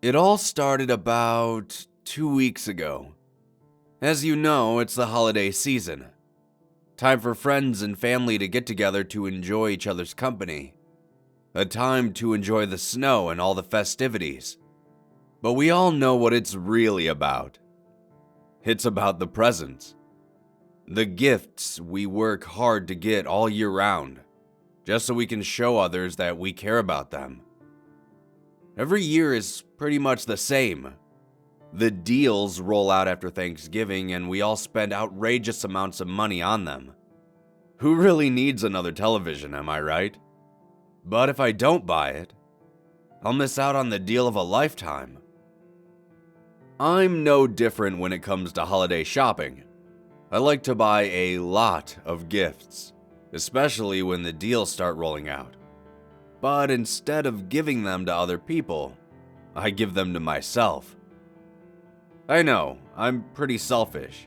It all started about 2 weeks ago. As you know, it's the holiday season. Time for friends and family to get together to enjoy each other's company. A time to enjoy the snow and all the festivities. But we all know what it's really about. It's about the presents. The gifts we work hard to get all year round, just so we can show others that we care about them. Every year is pretty much the same. The deals roll out after Thanksgiving and we all spend outrageous amounts of money on them. Who really needs another television, am I right? But if I don't buy it, I'll miss out on the deal of a lifetime. I'm no different when it comes to holiday shopping. I like to buy a lot of gifts, especially when the deals start rolling out. But instead of giving them to other people, I give them to myself. I know, I'm pretty selfish,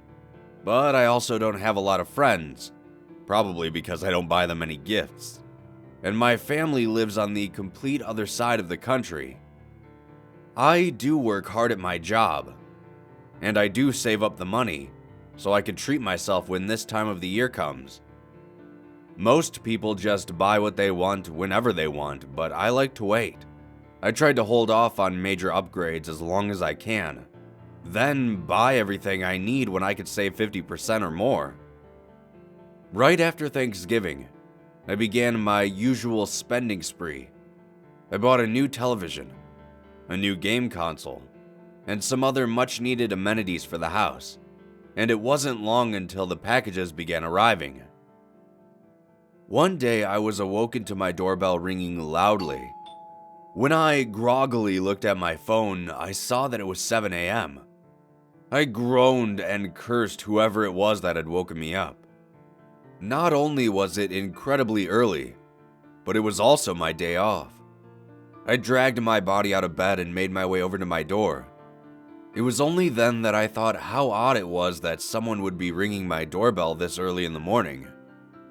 but I also don't have a lot of friends, probably because I don't buy them any gifts. And my family lives on the complete other side of the country. I do work hard at my job, and I do save up the money so I can treat myself when this time of the year comes. Most people just buy what they want whenever they want, but I like to wait. I tried to hold off on major upgrades as long as I can, then buy everything I need when I could save 50% or more. Right after Thanksgiving, I began my usual spending spree. I bought a new television, a new game console, and some other much-needed amenities for the house, and it wasn't long until the packages began arriving. One day I was awoken to my doorbell ringing loudly. When I groggily looked at my phone, I saw that it was 7 a.m. I groaned and cursed whoever it was that had woken me up. Not only was it incredibly early, but it was also my day off. I dragged my body out of bed and made my way over to my door. It was only then that I thought how odd it was that someone would be ringing my doorbell this early in the morning.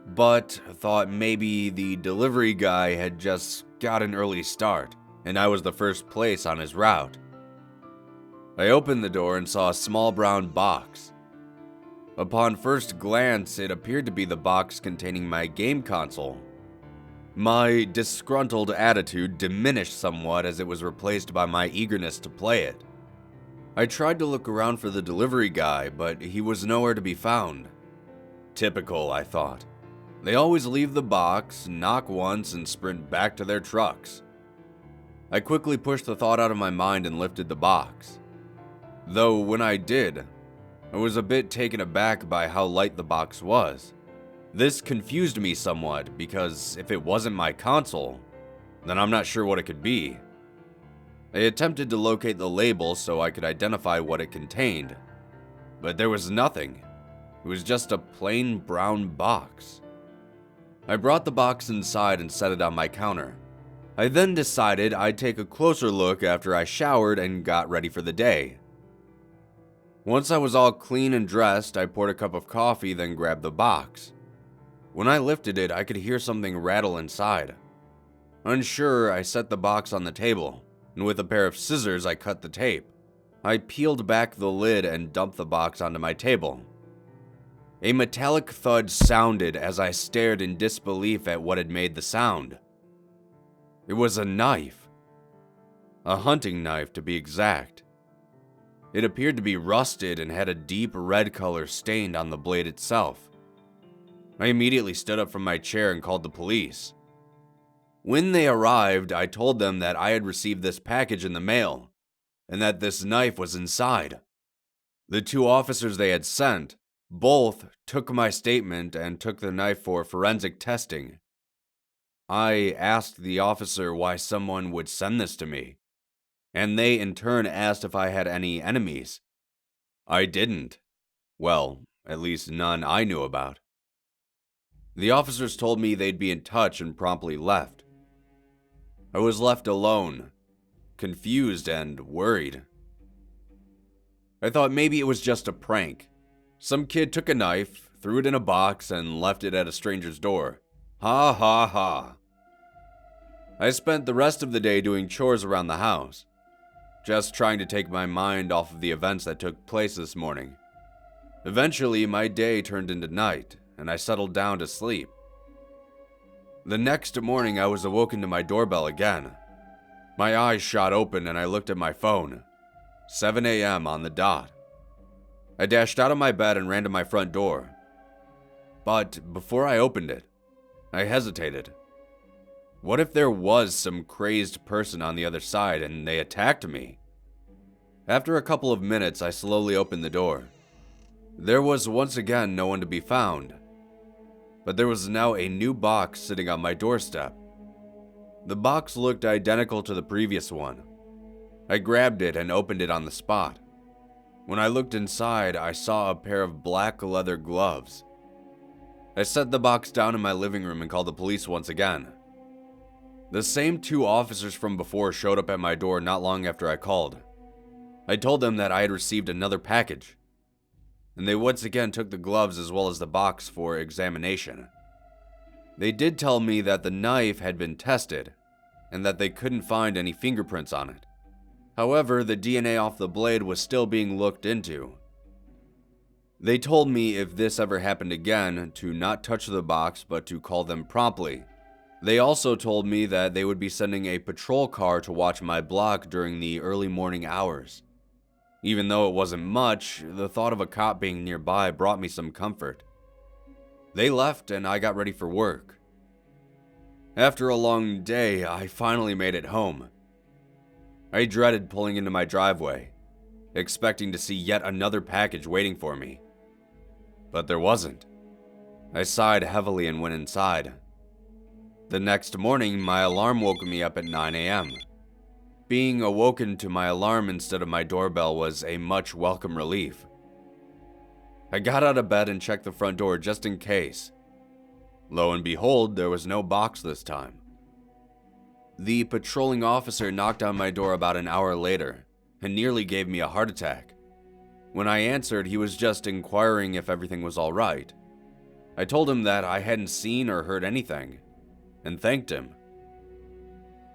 But thought maybe the delivery guy had just got an early start, and I was the first place on his route. I opened the door and saw a small brown box. Upon first glance, it appeared to be the box containing my game console. My disgruntled attitude diminished somewhat as it was replaced by my eagerness to play it. I tried to look around for the delivery guy, but he was nowhere to be found. Typical, I thought. They always leave the box, knock once, and sprint back to their trucks. I quickly pushed the thought out of my mind and lifted the box. Though when I did, I was a bit taken aback by how light the box was. This confused me somewhat because if it wasn't my console, then I'm not sure what it could be. I attempted to locate the label so I could identify what it contained, but there was nothing. It was just a plain brown box. I brought the box inside and set it on my counter. I then decided I'd take a closer look after I showered and got ready for the day. Once I was all clean and dressed, I poured a cup of coffee, then grabbed the box. When I lifted it, I could hear something rattle inside. Unsure, I set the box on the table, and with a pair of scissors, I cut the tape. I peeled back the lid and dumped the box onto my table. A metallic thud sounded as I stared in disbelief at what had made the sound. It was a knife. A hunting knife, to be exact. It appeared to be rusted and had a deep red color stained on the blade itself. I immediately stood up from my chair and called the police. When they arrived, I told them that I had received this package in the mail, and that this knife was inside. The two officers they had sent both took my statement and took the knife for forensic testing. I asked the officer why someone would send this to me, and they in turn asked if I had any enemies. I didn't. Well, at least none I knew about. The officers told me they'd be in touch and promptly left. I was left alone, confused and worried. I thought maybe it was just a prank. Some kid took a knife, threw it in a box, and left it at a stranger's door. Ha ha ha. I spent the rest of the day doing chores around the house. just trying to take my mind off of the events that took place this morning. Eventually, my day turned into night, and I settled down to sleep. The next morning, I was awoken to my doorbell again. My eyes shot open and I looked at my phone. 7 a.m. on the dot. I dashed out of my bed and ran to my front door. But before I opened it, I hesitated. What if there was some crazed person on the other side and they attacked me? After a couple of minutes, I slowly opened the door. There was once again no one to be found. But there was now a new box sitting on my doorstep. The box looked identical to the previous one. I grabbed it and opened it on the spot. When I looked inside, I saw a pair of black leather gloves. I set the box down in my living room and called the police once again. The same 2 officers from before showed up at my door not long after I called. I told them that I had received another package, and they once again took the gloves as well as the box for examination. They did tell me that the knife had been tested, and that they couldn't find any fingerprints on it. However, the DNA off the blade was still being looked into. They told me if this ever happened again, to not touch the box but to call them promptly. They also told me that they would be sending a patrol car to watch my block during the early morning hours. Even though it wasn't much, the thought of a cop being nearby brought me some comfort. They left and I got ready for work. After a long day, I finally made it home. I dreaded pulling into my driveway, expecting to see yet another package waiting for me. But there wasn't. I sighed heavily and went inside. The next morning, my alarm woke me up at 9 a.m. Being awoken to my alarm instead of my doorbell was a much welcome relief. I got out of bed and checked the front door just in case. Lo and behold, there was no box this time. The patrolling officer knocked on my door about an hour later and nearly gave me a heart attack. When I answered, he was just inquiring if everything was all right. I told him that I hadn't seen or heard anything, and thanked him.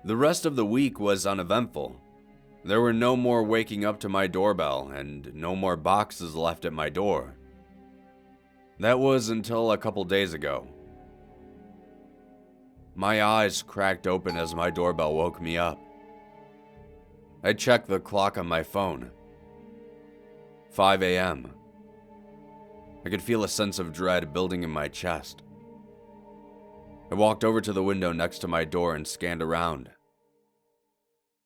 The rest of the week was uneventful. There were no more waking up to my doorbell and no more boxes left at my door. That was until a couple days ago. My eyes cracked open as my doorbell woke me up. I checked the clock on my phone. 5 a.m. I could feel a sense of dread building in my chest. I walked over to the window next to my door and scanned around.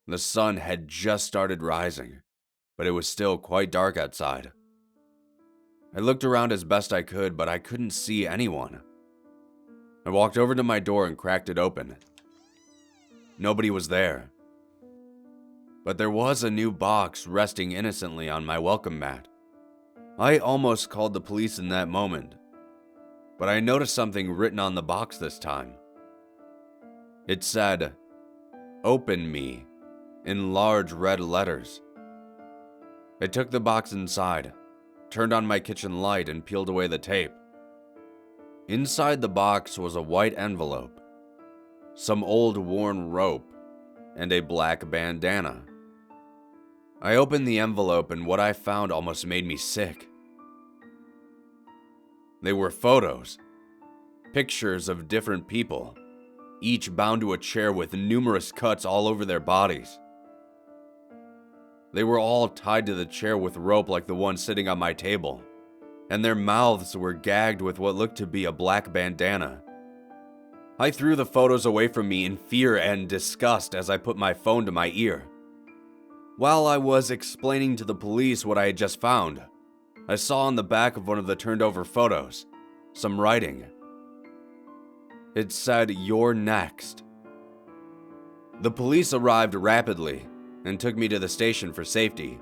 The sun had just started rising, but it was still quite dark outside. I looked around as best I could, but I couldn't see anyone. I walked over to my door and cracked it open. Nobody was there. But there was a new box resting innocently on my welcome mat. I almost called the police in that moment, but I noticed something written on the box this time. It said, "Open me," in large red letters. I took the box inside, turned on my kitchen light, and peeled away the tape. Inside the box was a white envelope, some old worn rope, and a black bandana. I opened the envelope and what I found almost made me sick. They were photos, pictures of different people, each bound to a chair with numerous cuts all over their bodies. They were all tied to the chair with rope like the one sitting on my table, and their mouths were gagged with what looked to be a black bandana. I threw the photos away from me in fear and disgust as I put my phone to my ear. While I was explaining to the police what I had just found, I saw on the back of one of the turned over photos some writing. It said, "You're next." The police arrived rapidly and took me to the station for safety.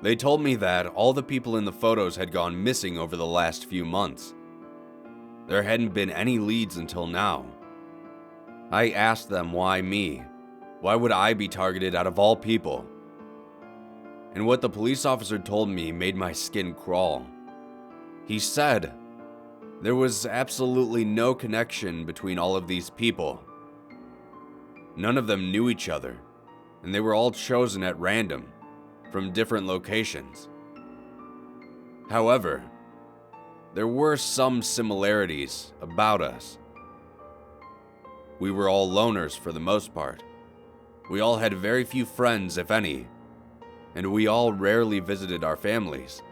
They told me that all the people in the photos had gone missing over the last few months. There hadn't been any leads until now. I asked them why me. Why would I be targeted out of all people? And what the police officer told me made my skin crawl. He said there was absolutely no connection between all of these people. None of them knew each other, and they were all chosen at random from different locations. However, there were some similarities about us. We were all loners for the most part. We all had very few friends, if any, and we all rarely visited our families.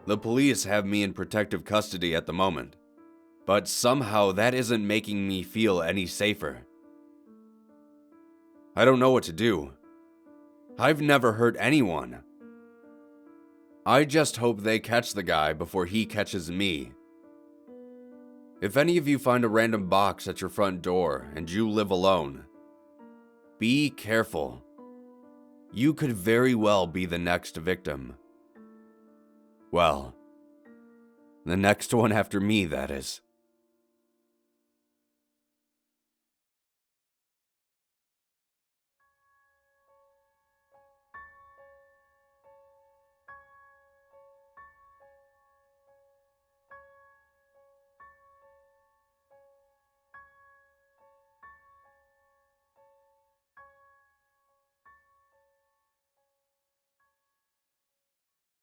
The police have me in protective custody at the moment, but somehow that isn't making me feel any safer. I don't know what to do. I've never hurt anyone. I just hope they catch the guy before he catches me. If any of you find a random box at your front door and you live alone, be careful. You could very well be the next victim. Well, the next one after me, that is.